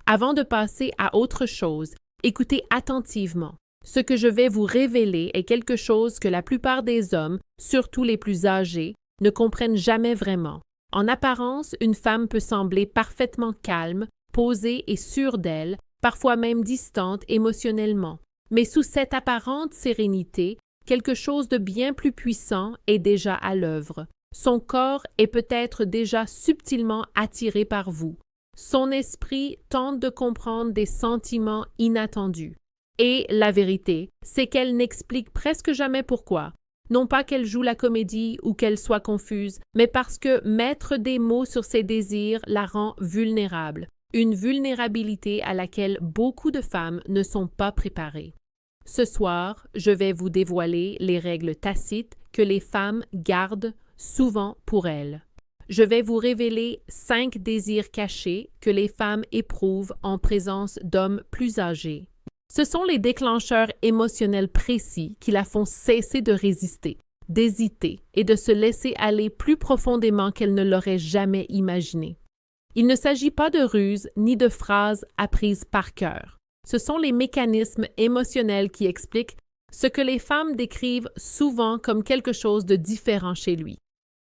Avant de passer à autre chose, écoutez attentivement. Ce que je vais vous révéler est quelque chose que la plupart des hommes, surtout les plus âgés, ne comprennent jamais vraiment. En apparence, une femme peut sembler parfaitement calme, posée et sûre d'elle, parfois même distante émotionnellement. Mais sous cette apparente sérénité, quelque chose de bien plus puissant est déjà à l'œuvre. Son corps est peut-être déjà subtilement attiré par vous. Son esprit tente de comprendre des sentiments inattendus. Et la vérité, c'est qu'elle n'explique presque jamais pourquoi. Non pas qu'elle joue la comédie ou qu'elle soit confuse, mais parce que mettre des mots sur ses désirs la rend vulnérable. Une vulnérabilité à laquelle beaucoup de femmes ne sont pas préparées. Ce soir, je vais vous dévoiler les règles tacites que les femmes gardent souvent pour elles. Je vais vous révéler 5 désirs cachés que les femmes éprouvent en présence d'hommes plus âgés. Ce sont les déclencheurs émotionnels précis qui la font cesser de résister, d'hésiter et de se laisser aller plus profondément qu'elle ne l'aurait jamais imaginé. Il ne s'agit pas de ruses ni de phrases apprises par cœur. Ce sont les mécanismes émotionnels qui expliquent ce que les femmes décrivent souvent comme quelque chose de différent chez lui.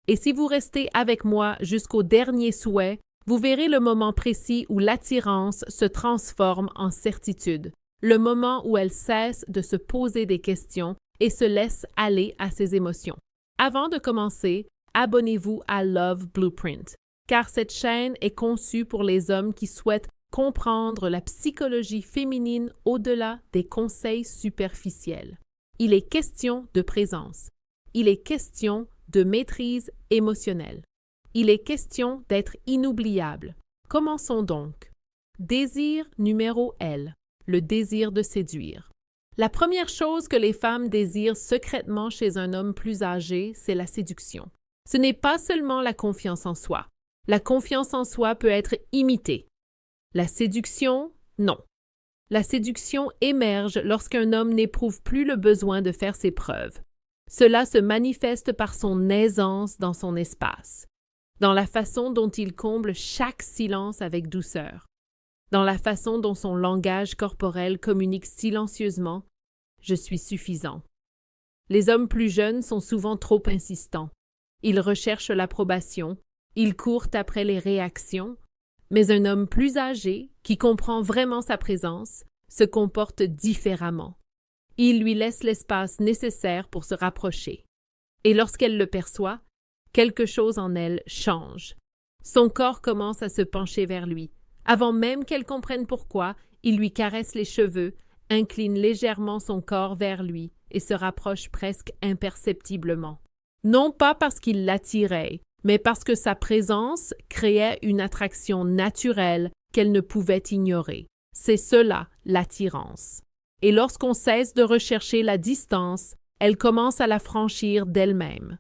Et si vous restez avec moi jusqu'au dernier souhait, vous verrez le moment précis où l'attirance se transforme en certitude, le moment où elle cesse de se poser des questions et se laisse aller à ses émotions. Avant de commencer, abonnez-vous à Love Blueprint, car cette chaîne est conçue pour les hommes qui souhaitent comprendre la psychologie féminine au-delà des conseils superficiels. Il est question de présence. Il est question de maîtrise émotionnelle. Il est question d'être inoubliable. Commençons donc. Désir numéro L, le désir de séduire. La première chose que les femmes désirent secrètement chez un homme plus âgé, c'est la séduction. Ce n'est pas seulement la confiance en soi. La confiance en soi peut être imitée. La séduction, non. La séduction émerge lorsqu'un homme n'éprouve plus le besoin de faire ses preuves. Cela se manifeste par son aisance dans son espace, dans la façon dont il comble chaque silence avec douceur, dans la façon dont son langage corporel communique silencieusement « Je suis suffisant ». Les hommes plus jeunes sont souvent trop insistants. Ils recherchent l'approbation, ils courent après les réactions, mais un homme plus âgé, qui comprend vraiment sa présence, se comporte différemment. Il lui laisse l'espace nécessaire pour se rapprocher. Et lorsqu'elle le perçoit, quelque chose en elle change. Son corps commence à se pencher vers lui. Avant même qu'elle comprenne pourquoi, il lui caresse les cheveux, incline légèrement son corps vers lui et se rapproche presque imperceptiblement. Non pas parce qu'il l'attirait, mais parce que sa présence créait une attraction naturelle qu'elle ne pouvait ignorer. C'est cela, l'attirance. Et lorsqu'on cesse de rechercher la distance, elle commence à la franchir d'elle-même.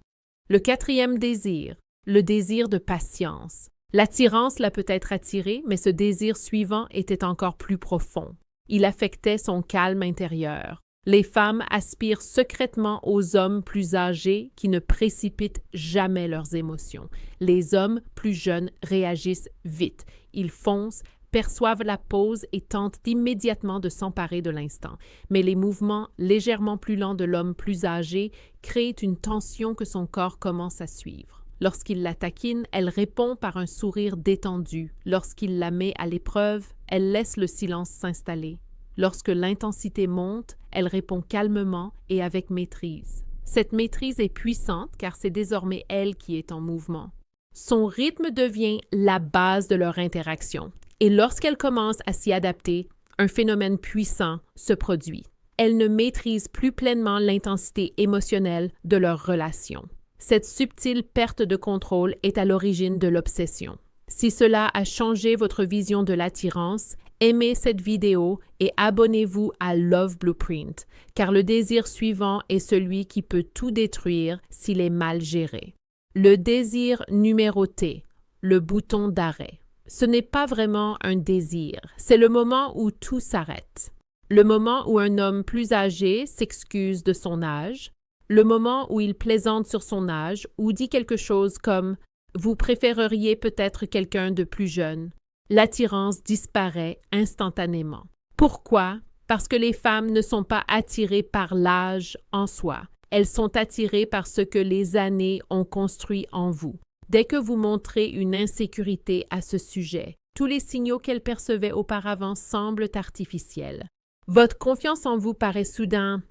Le 4e désir, le désir de patience. L'attirance l'a peut-être attirée, mais ce désir suivant était encore plus profond. Il affectait son calme intérieur. Les femmes aspirent secrètement aux hommes plus âgés qui ne précipitent jamais leurs émotions. Les hommes plus jeunes réagissent vite. Ils foncent, perçoivent la pause et tentent immédiatement de s'emparer de l'instant. Mais les mouvements légèrement plus lents de l'homme plus âgé créent une tension que son corps commence à suivre. Lorsqu'il la taquine, elle répond par un sourire détendu. Lorsqu'il la met à l'épreuve, elle laisse le silence s'installer. Lorsque l'intensité monte, elle répond calmement et avec maîtrise. Cette maîtrise est puissante car c'est désormais elle qui est en mouvement. Son rythme devient la base de leur interaction. Et lorsqu'elle commence à s'y adapter, un phénomène puissant se produit. Elle ne maîtrise plus pleinement l'intensité émotionnelle de leur relation. Cette subtile perte de contrôle est à l'origine de l'obsession. Si cela a changé votre vision de l'attirance, aimez cette vidéo et abonnez-vous à Love Blueprint, car le désir suivant est celui qui peut tout détruire s'il est mal géré. Le désir numéro T, le bouton d'arrêt. Ce n'est pas vraiment un désir, c'est le moment où tout s'arrête. Le moment où un homme plus âgé s'excuse de son âge, le moment où il plaisante sur son âge ou dit quelque chose comme « Vous préféreriez peut-être quelqu'un de plus jeune », l'attirance disparaît instantanément. Pourquoi? Parce que les femmes ne sont pas attirées par l'âge en soi. Elles sont attirées par ce que les années ont construit en vous. Dès que vous montrez une insécurité à ce sujet, tous les signaux qu'elles percevaient auparavant semblent artificiels. Votre confiance en vous paraît soudain